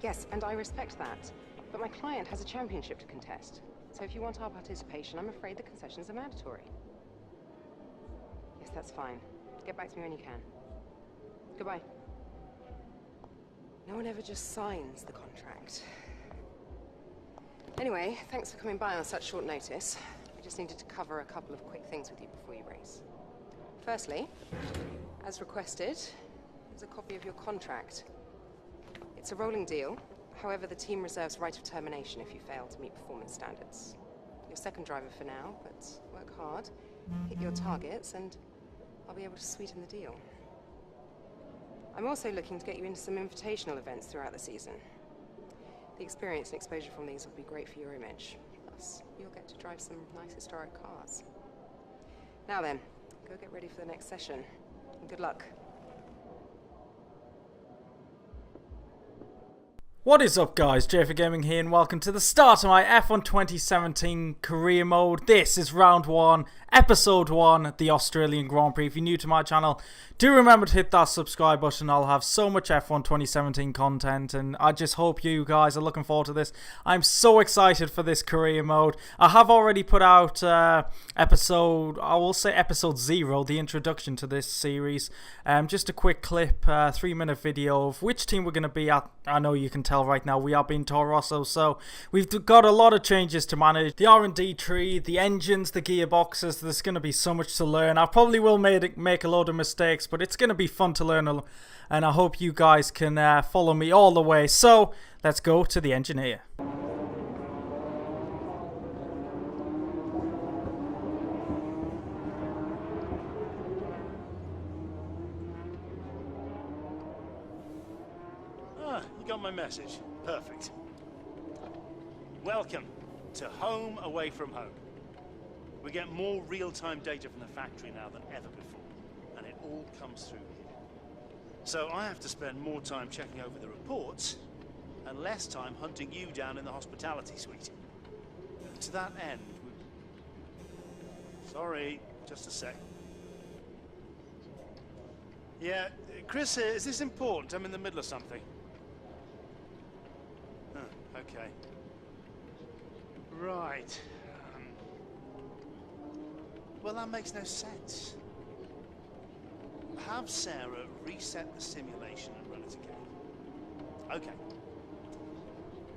Yes, and I respect that. But my client has a championship to contest. So if you want our participation, I'm afraid the concessions are mandatory. Yes, that's fine. Get back to me when you can. Goodbye. No one ever just signs the contract. Anyway, thanks for coming by on such short notice. I just needed to cover a couple of quick things with you before you race. Firstly, as requested, there's a copy of your contract. It's a rolling deal. However, the team reserves right of termination if you fail to meet performance standards. You're second driver for now, but work hard, hit your targets, and I'll be able to sweeten the deal. I'm also looking to get you into some invitational events throughout the season. The experience and exposure from these will be great for your image. Plus, you'll get to drive some nice historic cars. Now then, go get ready for the next session, and good luck. What is up, guys? JayFerGaming here, and welcome to the start of my F1 2017 career mode. This is round 1, episode 1, the Australian Grand Prix. If you're new to my channel, do remember to hit that subscribe button. I'll have so much F1 2017 content, and I just hope you guys are looking forward to this. I'm so excited for this career mode. I have already put out episode 0, the introduction to this series. Just a quick clip, 3-minute video of which team we're going to be at. I know you can tell right now we are being Toro Rosso, so we've got a lot of changes to manage. The R&D tree, the engines, the gearboxes. There's going to be so much to learn. I probably will make a load of mistakes, but it's going to be fun to learn, and I hope you guys can follow me all the way. So let's go to the engineer. You got my message. Perfect. Welcome to home away from home. We get more real-time data from the factory now than ever before, and it all comes through here. So I have to spend more time checking over the reports and less time hunting you down in the hospitality suite. To that end, Sorry, just a sec. Yeah, Chris here. Is this important? I'm in the middle of something. Okay. Right. Well, that makes no sense. Have Sarah reset the simulation and run it again. Okay.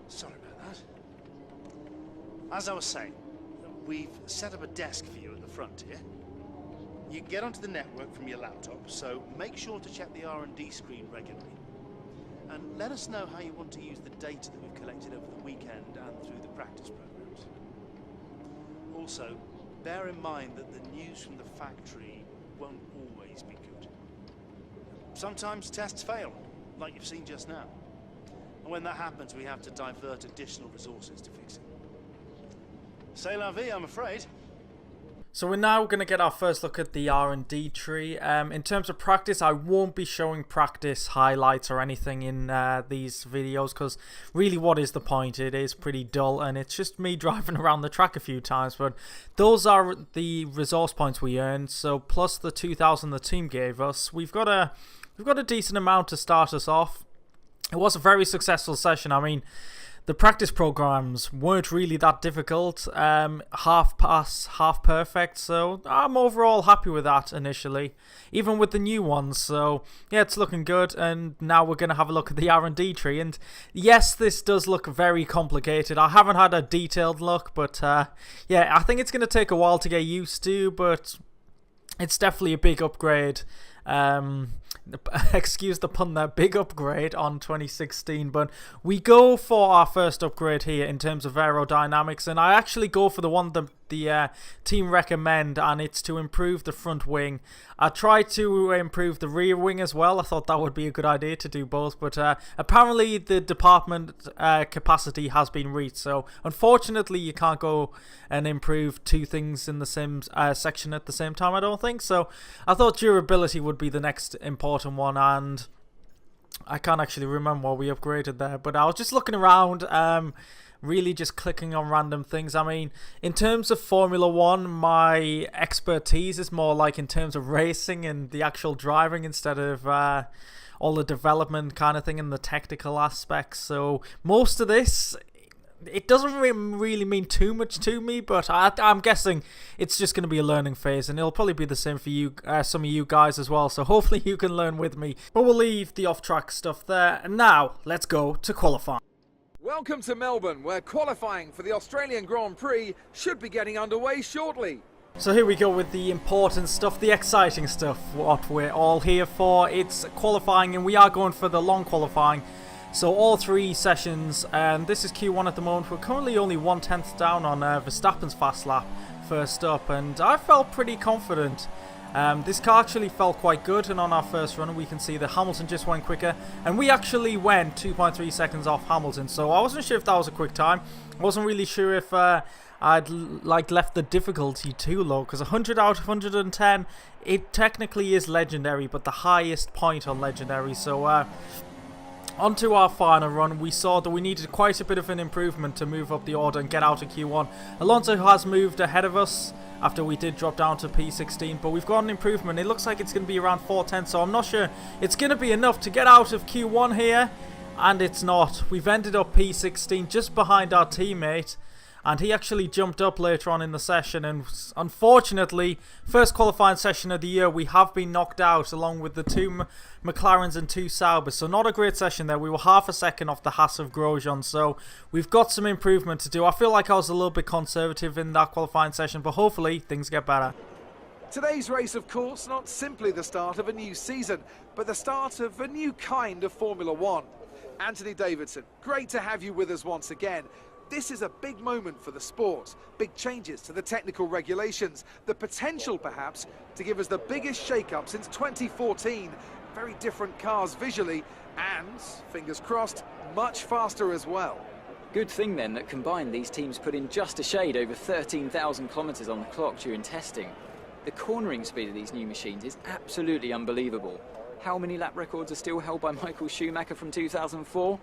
Sorry about that. As I was saying, we've set up a desk for you at the front here. You can get onto the network from your laptop, so make sure to check the R&D screen regularly. And let us know how you want to use the data that we've collected over the weekend and through the practice programs. Also, bear in mind that the news from the factory won't always be good. Sometimes tests fail, like you've seen just now. And when that happens, we have to divert additional resources to fix it. C'est la vie, I'm afraid. So we're now going to get our first look at the R&D tree. In terms of practice, I won't be showing practice highlights or anything in these videos, because really, what is the point? It is pretty dull, and it's just me driving around the track a few times. But those are the resource points we earned. So plus the 2,000 the team gave us, we've got a decent amount to start us off. It was a very successful session. I mean, the practice programs weren't really that difficult, half pass, half perfect, so I'm overall happy with that initially, even with the new ones. So yeah, it's looking good, and now we're going to have a look at the R&D tree. And yes, this does look very complicated. I haven't had a detailed look, but yeah, I think it's going to take a while to get used to, but it's definitely a big upgrade. Excuse the pun there, big upgrade on 2016, but we go for our first upgrade here in terms of aerodynamics, and I actually go for the one that the team recommend, and it's to improve the front wing. I tried to improve the rear wing as well. I thought that would be a good idea to do both, but apparently the department capacity has been reached, so unfortunately you can't go and improve two things in the same section at the same time, I don't think. So I thought durability would be the next important one, and I can't actually remember what we upgraded there, but I was just looking around. really just clicking on random things. I mean, in terms of Formula 1, my expertise is more like in terms of racing and the actual driving instead of all the development kind of thing and the technical aspects. So most of this, it doesn't really mean too much to me, but I'm guessing it's just going to be a learning phase, and it'll probably be the same for you, some of you guys as well, so hopefully you can learn with me. But we'll leave the off-track stuff there, and now let's go to qualifying. Welcome to Melbourne, where qualifying for the Australian Grand Prix should be getting underway shortly. So here we go with the important stuff, the exciting stuff, what we're all here for. It's qualifying, and we are going for the long qualifying. So all 3 sessions, and this is Q1 at the moment. We're currently only 1/10 down on Verstappen's fast lap first up, and I felt pretty confident. This car actually felt quite good, and on our first run we can see that Hamilton just went quicker, and we actually went 2.3 seconds off Hamilton. So I wasn't sure if that was a quick time. I wasn't really sure if I'd left the difficulty too low, because 100 out of 110, it technically is legendary, but the highest point on legendary. So onto our final run, we saw that we needed quite a bit of an improvement to move up the order and get out of Q1. Alonso has moved ahead of us after we did drop down to P16, but we've got an improvement. It looks like it's going to be around 410, so I'm not sure it's going to be enough to get out of Q1 here, and it's not. We've ended up P16 just behind our teammate, and he actually jumped up later on in the session, and unfortunately, first qualifying session of the year, we have been knocked out along with the 2 McLarens and 2 Saubers. So not a great session there. We were half a second off the Haas of Grosjean, so we've got some improvement to do. I feel like I was a little bit conservative in that qualifying session, but hopefully things get better. Today's race, of course, not simply the start of a new season, but the start of a new kind of Formula 1. Anthony Davidson, great to have you with us once again. This is a big moment for the sport. Big changes to the technical regulations. The potential, perhaps, to give us the biggest shake-up since 2014. Very different cars visually and, fingers crossed, much faster as well. Good thing then that combined these teams put in just a shade over 13,000 kilometres on the clock during testing. The cornering speed of these new machines is absolutely unbelievable. How many lap records are still held by Michael Schumacher from 2004?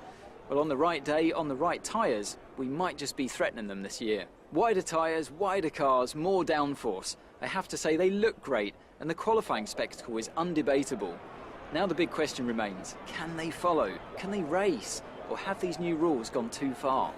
Well, on the right day, on the right tyres, we might just be threatening them this year. Wider tyres, wider cars, more downforce. I have to say they look great, and the qualifying spectacle is undebatable. Now the big question remains, can they follow? Can they race? Or have these new rules gone too far?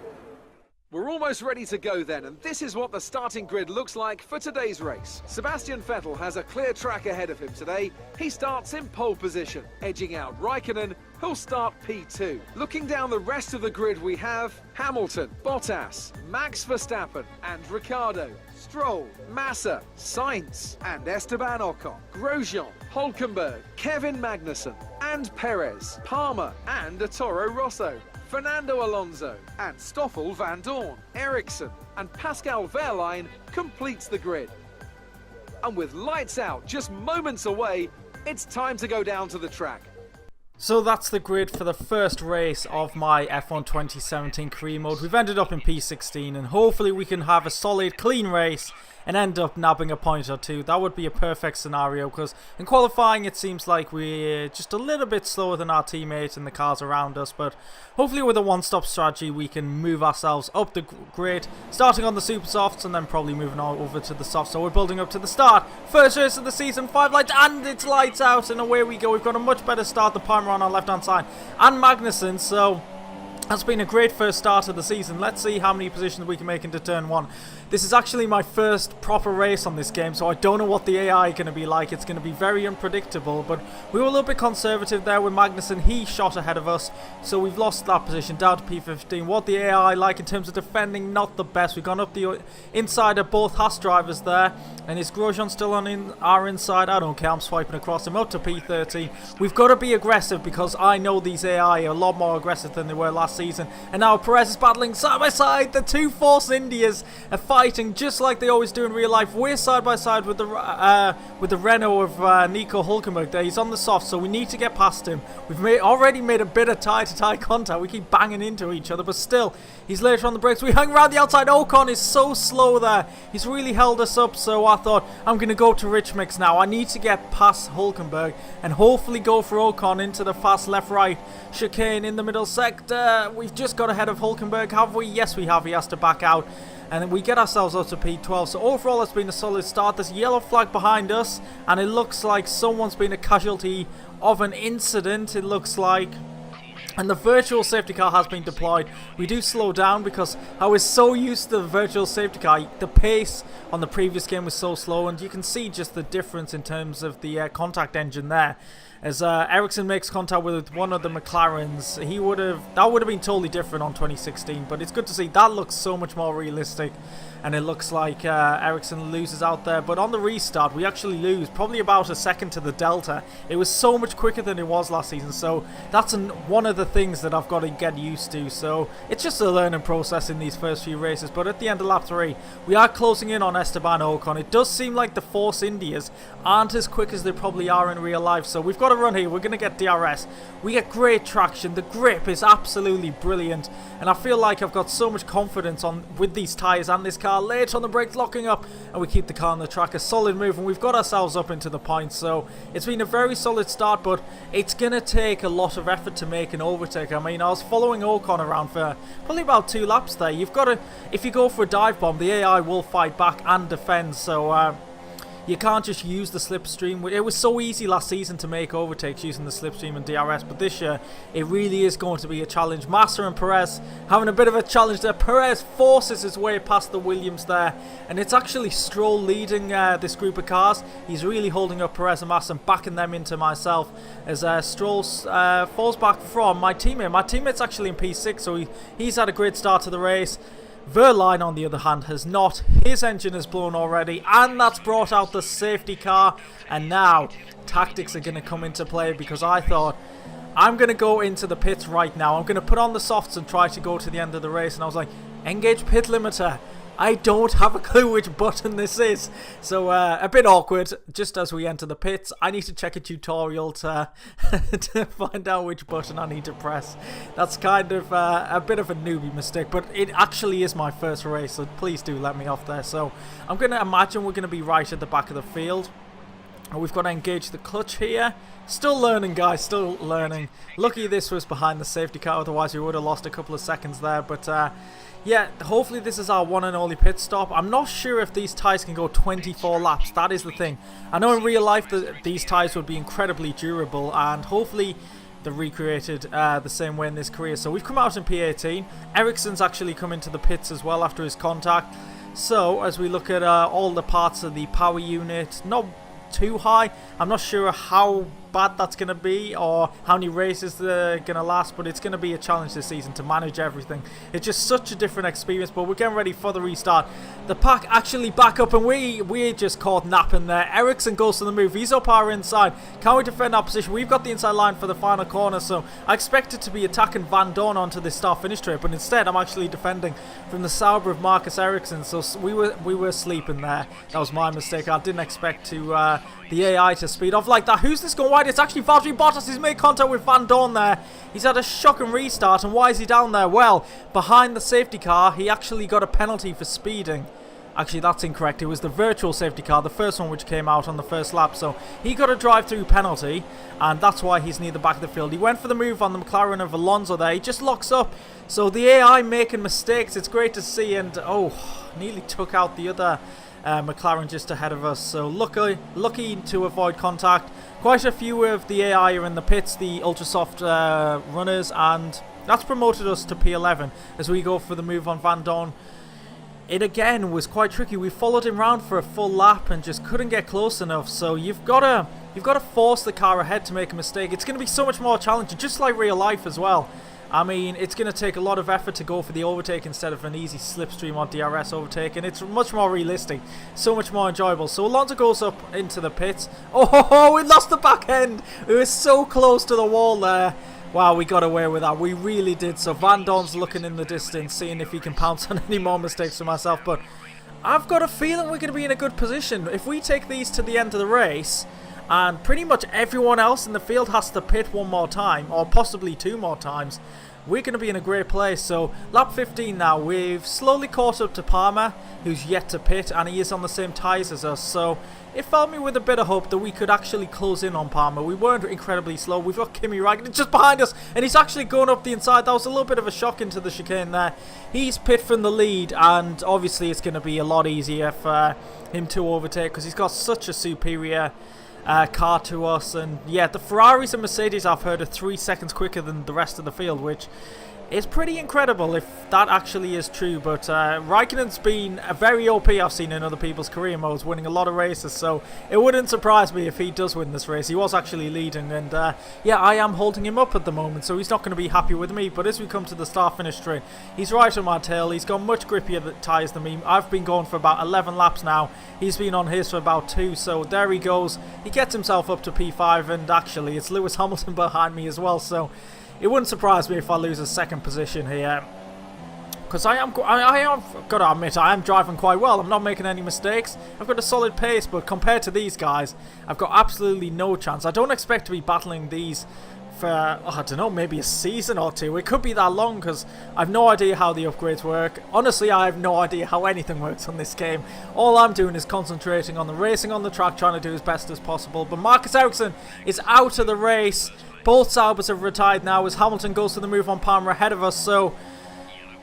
We're almost ready to go then, and this is what the starting grid looks like for today's race. Sebastian Vettel has a clear track ahead of him today. He starts in pole position, edging out Raikkonen, who'll start P2. Looking down the rest of the grid, we have Hamilton, Bottas, Max Verstappen and Ricciardo, Stroll, Massa, Sainz and Esteban Ocon, Grosjean, Hülkenberg, Kevin Magnussen and Perez, Palmer and Toro Rosso, Fernando Alonso and Stoffel van Dorn, Ericsson and Pascal Wehrlein completes the grid. And with lights out just moments away, it's time to go down to the track. So that's the grid for the first race of my F1 2017 career mode. We've ended up in P16, and hopefully we can have a solid, clean race and end up nabbing a point or 2. That would be a perfect scenario, because in qualifying it seems like we're just a little bit slower than our teammates and the cars around us, but hopefully with a one-stop strategy we can move ourselves up the grid, starting on the super softs and then probably moving on over to the softs. So we're building up to the start. First race of the season, 5 lights, and it's lights out, and away we go. We've got a much better start than Palmer on our left-hand side and Magnussen, so that's been a great first start of the season. Let's see how many positions we can make into turn 1. This is actually my first proper race on this game, so I don't know what the AI is going to be like. It's going to be very unpredictable, but we were a little bit conservative there with Magnussen. He shot ahead of us, so we've lost that position down to P15. What the AI like in terms of defending, not the best. We've gone up the inside of both Haas drivers there, and is Grosjean still on our inside? I don't care, I'm swiping across him up to P13. We've got to be aggressive, because I know these AI are a lot more aggressive than they were last season. And now Perez is battling side by side the 2 Force Indias, a fighting just like they always do in real life. We're side by side with the Renault of Nico Hulkenberg there. He's on the soft, so we need to get past him. We've already made a bit of tie-to-tie contact. We keep banging into each other, but still, he's later on the brakes. We hang around the outside. Ocon is so slow there. He's really held us up, so I thought, I'm going to go to Rich Mix now. I need to get past Hulkenberg and hopefully go for Ocon into the fast left-right chicane in the middle sector. We've just got ahead of Hulkenberg, have we? Yes, we have. He has to back out. And then we get ourselves up to P12. So overall, it's been a solid start. There's a yellow flag behind us, and it looks like someone's been a casualty of an incident, it looks like. And the virtual safety car has been deployed. We do slow down because I was so used to the virtual safety car. The pace on the previous game was so slow, and you can see just the difference in terms of the contact engine there. As Ericsson makes contact with one of the McLarens, that would have been totally different on 2016. But it's good to see that looks so much more realistic, and it looks like Ericsson loses out there. But on the restart, we actually lose probably about a second to the delta. It was so much quicker than it was last season, so that's one of the things that I've got to get used to. So it's just a learning process in these first few races. But at the end of lap 3, we are closing in on Esteban Ocon. It does seem like the Force Indias aren't as quick as they probably are in real life, so we've got to run here. We're going to get DRS. We get great traction. The grip is absolutely brilliant, and I feel like I've got so much confidence with these tyres and this car. Late on the brakes, locking up, and we keep the car on the track. A solid move, and we've got ourselves up into the points. So it's been a very solid start, but it's going to take a lot of effort to make an overtake. I mean, I was following Ocon around for probably about 2 laps there. You've got to, if you go for a dive bomb, the AI will fight back and defend. So you can't just use the slipstream. It was so easy last season to make overtakes using the slipstream and DRS, but this year it really is going to be a challenge. Massa and Perez having a bit of a challenge there. Perez forces his way past the Williams there, and it's actually Stroll leading this group of cars. He's really holding up Perez and Massa and backing them into myself as Stroll falls back from my teammate. My teammate's actually in P6, so he's had a great start to the race. Verline, on the other hand, has not. His engine is blown already, and that's brought out the safety car. And now, tactics are going to come into play, because I thought, I'm going to go into the pits right now. I'm going to put on the softs and try to go to the end of the race. And I was like, engage pit limiter. I don't have a clue which button this is. So a bit awkward just as we enter the pits. I need to check a tutorial to find out which button I need to press. That's kind of a bit of a newbie mistake, but it actually is my first race, so please do let me off there. So I'm going to imagine we're going to be right at the back of the field. And we've got to engage the clutch here. Still learning, guys, still learning. Lucky this was behind the safety car, otherwise we would have lost a couple of seconds there. But yeah, hopefully this is our one and only pit stop. I'm not sure if these tyres can go 24 laps. That is the thing. I know in real life that these tyres would be incredibly durable, and hopefully they're recreated the same way in this career. So we've come out in P18. Ericsson's actually come into the pits as well after his contact. So as we look at all the parts of the power unit, not too high. I'm not sure how bad that's going to be or how many races they're going to last, but it's going to be a challenge this season to manage everything. It's just such a different experience, but we're getting ready for the restart. The pack actually back up, and we just caught napping there. Ericsson goes to the move. He's up our inside. Can we defend our position? We've got the inside line for the final corner, so I expected to be attacking Van Dorn onto this start-finish straight, but instead I'm actually defending from the Sauber of Marcus Ericsson, so we were sleeping there. That was my mistake. I didn't expect to the AI to speed off like that. Who's this going wide? It's actually Valtteri Bottas. He's made contact with Van Dorn there. He's had a shocking restart, and why is he down there? Well, behind the safety car, he actually got a penalty for speeding. Actually, that's incorrect. It was the virtual safety car, the first one which came out on the first lap. So he got a drive-through penalty, and that's why he's near the back of the field. He went for the move on the McLaren of Alonso there. He just locks up. So the AI making mistakes. It's great to see, and nearly took out the other McLaren just ahead of us. So lucky to avoid contact. Quite a few of the AI are in the pits, the ultra-soft runners, and that's promoted us to P11 as we go for the move on Van Dorn. It again was quite tricky. We followed him round for a full lap and just couldn't get close enough. So you've got to force the car ahead to make a mistake. It's going to be so much more challenging, just like real life as well. I mean, it's going to take a lot of effort to go for the overtake instead of an easy slipstream or DRS overtake, and it's much more realistic, so much more enjoyable. So Alonso goes up into the pits. Oh, we lost the back end. We were so close to the wall there. Wow, we got away with that. We really did. So Van Dorn's looking in the distance, seeing if he can pounce on any more mistakes for myself. But I've got a feeling we're going to be in a good position. If we take these to the end of the race, and pretty much everyone else in the field has to pit one more time, or possibly 2 more times, we're going to be in a great place. So lap 15 now, we've slowly caught up to Palmer, who's yet to pit, and he is on the same tyres as us. So it filled me with a bit of hope that we could actually close in on Palmer. We weren't incredibly slow. We've got Kimi Räikkönen just behind us, and he's actually going up the inside. That was a little bit of a shock into the chicane there. He's pit from the lead, and obviously it's going to be a lot easier for him to overtake because he's got such a superior car to us. And yeah, the Ferraris and Mercedes I've heard are 3 seconds quicker than the rest of the field, which is pretty incredible if that actually is true. But Raikkonen's been a very OP I've seen in other people's career modes, winning a lot of races, so it wouldn't surprise me if he does win this race. He was actually leading, and yeah, I am holding him up at the moment, so he's not going to be happy with me. But as we come to the start-finish straight, he's right on my tail. He's got much grippier tyres than me. I've been going for about 11 laps now. He's been on his for about 2, so there he goes. He gets himself up to P5, and actually it's Lewis Hamilton behind me as well, so it wouldn't surprise me if I lose a second position here. Because I have got to admit, I am driving quite well. I'm not making any mistakes. I've got a solid pace, but compared to these guys, I've got absolutely no chance. I don't expect to be battling these for, I don't know, maybe a season or 2. It could be that long because I've no idea how the upgrades work. Honestly, I have no idea how anything works on this game. All I'm doing is concentrating on the racing on the track, trying to do as best as possible. But Marcus Ericsson is out of the race. Both Saubers have retired now as Hamilton goes to the move on Palmer ahead of us. So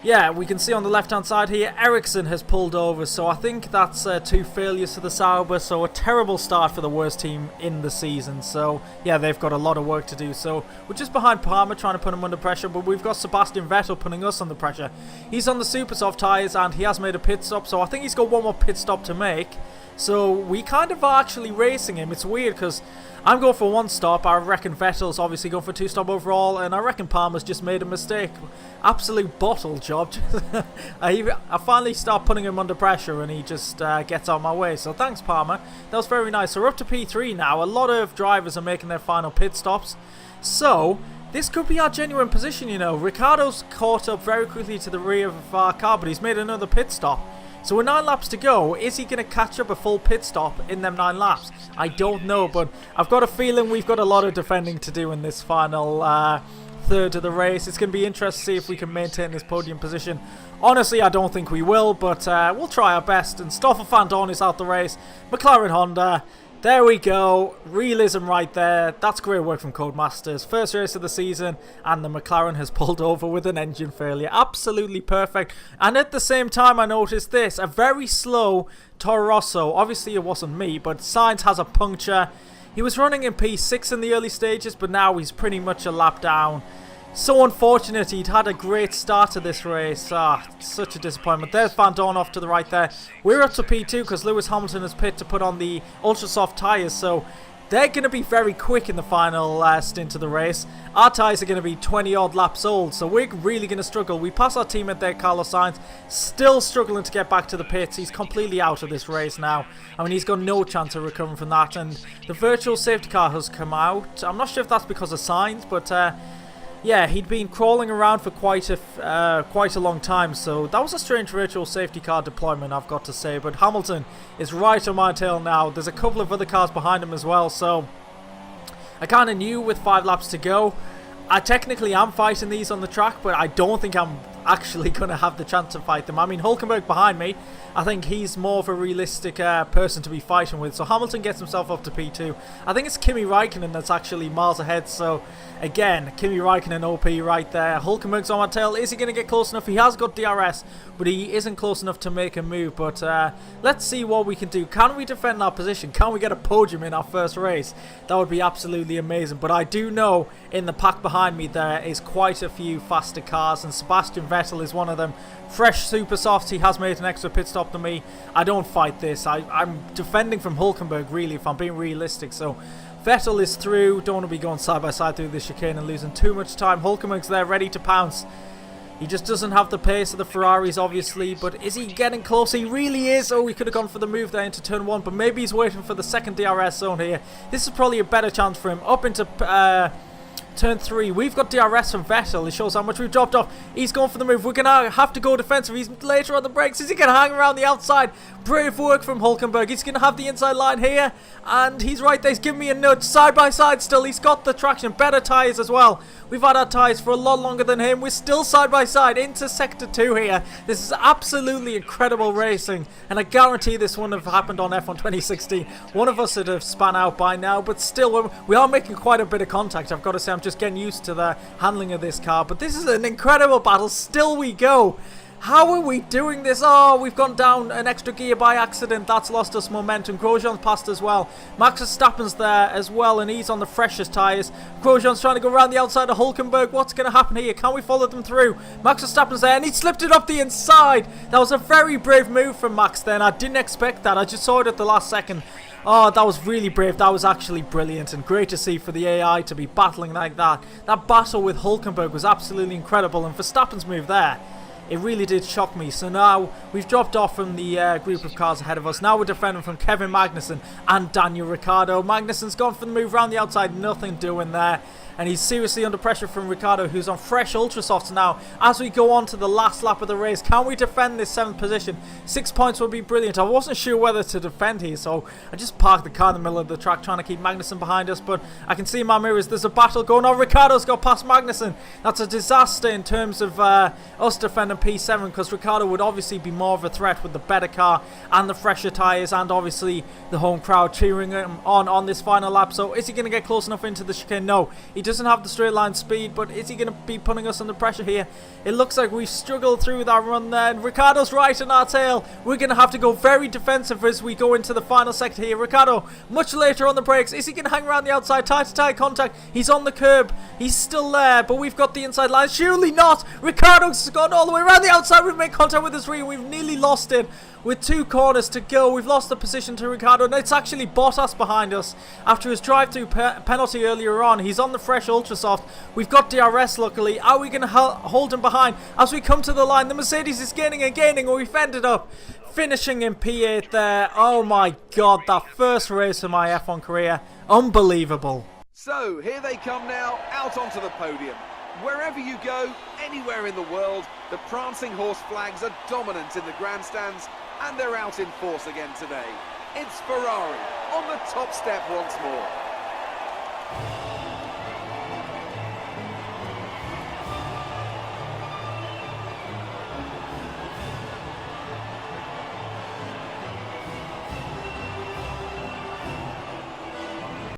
yeah, we can see on the left hand side here Ericsson has pulled over, so I think that's 2 failures for the Sauber, so a terrible start for the worst team in the season. So yeah, they've got a lot of work to do. So we're just behind Palmer trying to put him under pressure, but we've got Sebastian Vettel putting us under pressure. He's on the super soft tyres and he has made a pit stop, so I think he's got one more pit stop to make. So we kind of are actually racing him. It's weird because I'm going for 1 stop. I reckon Vettel's obviously going for 2 stop overall, and I reckon Palmer's just made a mistake. Absolute bottle job. I finally start putting him under pressure and he just gets out of my way. So thanks, Palmer. That was very nice. So we're up to P3 now. A lot of drivers are making their final pit stops. So this could be our genuine position, you know. Ricciardo's caught up very quickly to the rear of our car, but he's made another pit stop. So with 9 laps to go, is he going to catch up a full pit stop in them 9 laps? I don't know, but I've got a feeling we've got a lot of defending to do in this final third of the race. It's going to be interesting to see if we can maintain this podium position. Honestly, I don't think we will, but we'll try our best. And Stoffel van Dorn is out the race. McLaren Honda. There we go, realism right there. That's great work from Codemasters. First race of the season, and the McLaren has pulled over with an engine failure. Absolutely perfect. And at the same time, I noticed this, a very slow Toro Rosso. Obviously, it wasn't me, but Sainz has a puncture. He was running in P6 in the early stages, but now he's pretty much a lap down. So unfortunate, he'd had a great start to this race. Such a disappointment. There's Van Dorn off to the right there. We're up to P2 because Lewis Hamilton has pit to put on the ultra soft tyres, so they're going to be very quick in the final stint of the race. Our tyres are going to be 20 odd laps old, so we're really going to struggle. We pass our teammate there, Carlos Sainz, still struggling to get back to the pits. He's completely out of this race now. I mean, he's got no chance of recovering from that, and the virtual safety car has come out. I'm not sure if that's because of Sainz, but yeah, he'd been crawling around for quite a long time, so that was a strange virtual safety car deployment, I've got to say. But Hamilton is right on my tail now. There's a couple of other cars behind him as well, so I kind of knew with 5 laps to go. I technically am fighting these on the track, but I don't think I'm actually going to have the chance to fight them. I mean, Hülkenberg behind me, I think he's more of a realistic person to be fighting with. So Hamilton gets himself up to P2. I think it's Kimi Räikkönen that's actually miles ahead. So again, Kimi Räikkönen OP right there. Hülkenberg's on my tail. Is he going to get close enough? He has got DRS, but he isn't close enough to make a move. But let's see what we can do. Can we defend our position? Can we get a podium in our first race? That would be absolutely amazing. But I do know in the pack behind me there is quite a few faster cars, and Sebastian Vettel is one of them. Fresh super softs, he has made an extra pit stop than me. I don't fight this. I'm defending from Hülkenberg, really, if I'm being realistic. So Vettel is through. Don't want to be going side by side through this chicane and losing too much time. Hülkenberg's there ready to pounce. He just doesn't have the pace of the Ferraris, obviously, but is he getting close? He really is. Oh, he could have gone for the move there into turn 1, but maybe he's waiting for the second DRS zone here. This is probably a better chance for him. Up into Turn 3, we've got DRS from Vettel. It shows how much we've dropped off. He's going for the move. We're going to have to go defensive. He's later on the brakes. Is he going to hang around the outside? Brave work from Hulkenberg. He's going to have the inside line here. And he's right there. He's giving me a nudge. Side by side still. He's got the traction. Better tyres as well. We've had our tyres for a lot longer than him. We're still side by side into Sector 2 here. This is absolutely incredible racing. And I guarantee this wouldn't have happened on F1 2016. One of us would have spun out by now. But still, we are making quite a bit of contact. I've got to say, I'm just getting used to the handling of this car. But this is an incredible battle. Still we go. How are we doing this? Oh, we've gone down an extra gear by accident. That's lost us momentum. Grosjean's passed as well. Max Verstappen's there as well, and he's on the freshest tyres. Grosjean's trying to go around the outside of Hulkenberg. What's going to happen here? Can we follow them through? Max Verstappen's there, and he slipped it up the inside. That was a very brave move from Max then. I didn't expect that. I just saw it at the last second. Oh, that was really brave. That was actually brilliant and great to see for the AI to be battling like that. That battle with Hulkenberg was absolutely incredible, and Verstappen's move there, it really did shock me. So now we've dropped off from the group of cars ahead of us. Now we're defending from Kevin Magnussen and Daniel Ricciardo. Magnussen's gone for the move around the outside. Nothing doing there. And he's seriously under pressure from Ricciardo, who's on fresh ultra softs now. As we go on to the last lap of the race, can we defend this 7th position? 6 points would be brilliant. I wasn't sure whether to defend here, so I just parked the car in the middle of the track trying to keep Magnussen behind us. But I can see in my mirrors there's a battle going on. Ricciardo's got past Magnussen. That's a disaster in terms of us defending P7, because Ricciardo would obviously be more of a threat with the better car and the fresher tyres, and obviously the home crowd cheering him on this final lap. So is he going to get close enough into the chicane? No, he doesn't have the straight line speed, but is he going to be putting us under pressure here? It looks like we've struggled through that run there, and Ricciardo's right in our tail. We're going to have to go very defensive as we go into the final sector here. Ricciardo much later on the brakes. Is he going to hang around the outside? Tie-to-tie contact. He's on the curb. He's still there, but we've got the inside line. Surely not. Ricciardo's gone all the way around the outside. We've made contact with his rear. We've nearly lost it. With 2 corners to go, we've lost the position to Ricciardo, and it's actually Bottas behind us after his drive-through penalty earlier on. He's on the fresh ultra soft. We've got DRS luckily. Are we going to hold him behind as we come to the line? The Mercedes is gaining and gaining, and we've ended up finishing in P8 there. Oh my god, that first race of my F1 career. Unbelievable. So here they come now, out onto the podium. Wherever you go, anywhere in the world, the prancing horse flags are dominant in the grandstands, and they're out in force again today. It's Ferrari on the top step once more.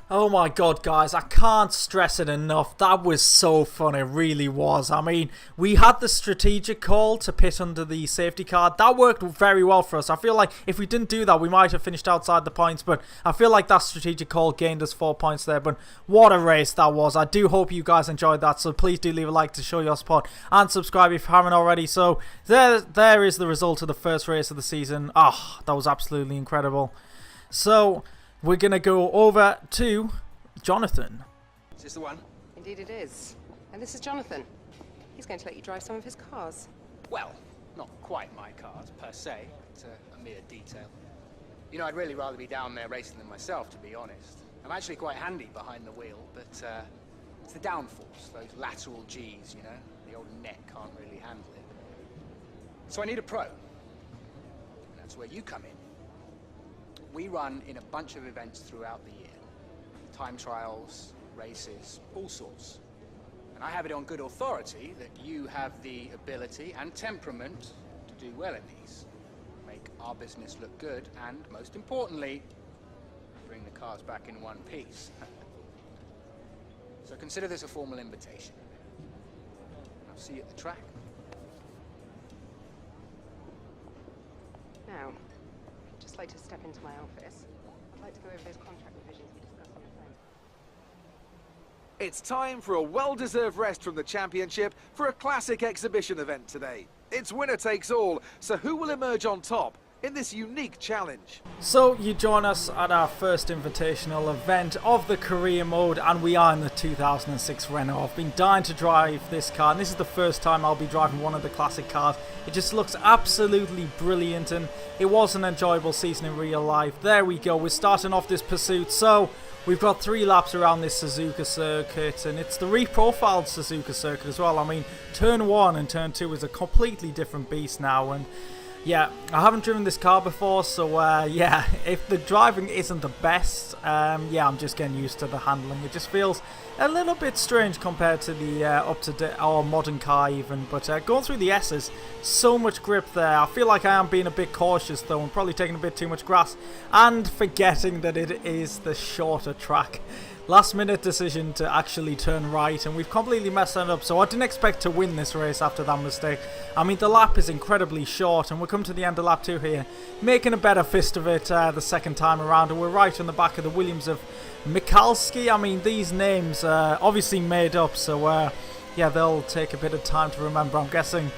Oh my god, guys, I can't stress it enough. That was so fun, it really was. I mean, we had the strategic call to pit under the safety car. That worked very well for us. I feel like if we didn't do that, we might have finished outside the points, but I feel like that strategic call gained us 4 points there. But what a race that was. I do hope you guys enjoyed that, so please do leave a like to show your support, and subscribe if you haven't already. So there is the result of the first race of the season. Ah, that was absolutely incredible. So we're going to go over to Jonathan. Is this the one? Indeed it is. And this is Jonathan. He's going to let you drive some of his cars. Well, not quite my cars, per se. It's a mere detail. You know, I'd really rather be down there racing them myself, to be honest. I'm actually quite handy behind the wheel, but it's the downforce, those lateral Gs, you know? The old neck can't really handle it. So I need a pro. And that's where you come in. We run in a bunch of events throughout the year. Time trials, races, all sorts. And I have it on good authority that you have the ability and temperament to do well at these. Make our business look good, and most importantly, bring the cars back in one piece. So consider this a formal invitation. I'll see you at the track. Now, I'd just like to step into my office. I'd like to go over those contract revisions we discussed on the phone. It's time for a well-deserved rest from the championship for a classic exhibition event today. It's winner takes all, so who will emerge on top in this unique challenge? So you join us at our first invitational event of the career mode, and we are in the 2006 Renault. I've been dying to drive this car, and this is the first time I'll be driving one of the classic cars. It just looks absolutely brilliant, and it was an enjoyable season in real life. There we go, we're starting off this pursuit. So we've got 3 laps around this Suzuka circuit, and it's the reprofiled Suzuka circuit as well. I mean, turn 1 and turn 2 is a completely different beast now, and yeah, I haven't driven this car before, so yeah, if the driving isn't the best, yeah, I'm just getting used to the handling. It just feels a little bit strange compared to the up-to-date or modern car even, but going through the S's, so much grip there. I feel like I am being a bit cautious though, and probably taking a bit too much grass, and forgetting that it is the shorter track. Last minute decision to actually turn right, and we've completely messed that up, so I didn't expect to win this race after that mistake. I mean, the lap is incredibly short, and we're coming to the end of lap 2 here, making a better fist of it the second time around, and we're right on the back of the Williams of Mikalski. I mean, these names are obviously made up, so yeah, they'll take a bit of time to remember. I'm guessing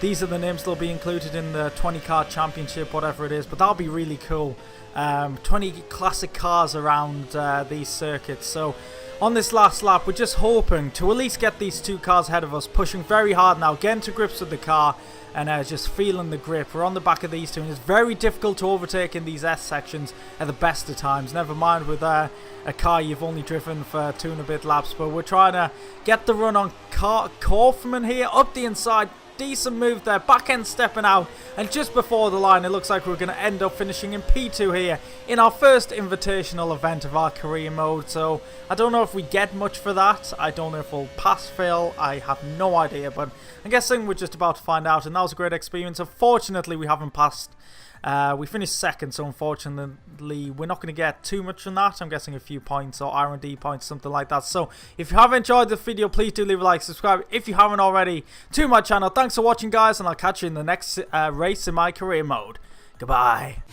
these are the names that'll be included in the 20 car championship, whatever it is, but that'll be really cool. 20 classic cars around these circuits. So on this last lap, we're just hoping to at least get these 2 cars ahead of us, pushing very hard now, getting to grips with the car, and just feeling the grip. We're on the back of these 2, and it's very difficult to overtake in these S sections at the best of times, never mind with a car you've only driven for 2 and a bit laps. But we're trying to get the run on Kaufman here, up the inside. Decent move there, back end stepping out, and just before the line it looks like we're going to end up finishing in P2 here in our first invitational event of our career mode. So I don't know if we get much for that. I don't know if we'll pass, fail, I have no idea, but I'm guessing we're just about to find out. And that was a great experience. Unfortunately, we haven't passed. We finished second, so unfortunately we're not going to get too much from that. I'm guessing a few points or R&D points, something like that. So if you have enjoyed the video, please do leave a like, subscribe if you haven't already to my channel. Thanks for watching, guys, and I'll catch you in the next race in my career mode. Goodbye.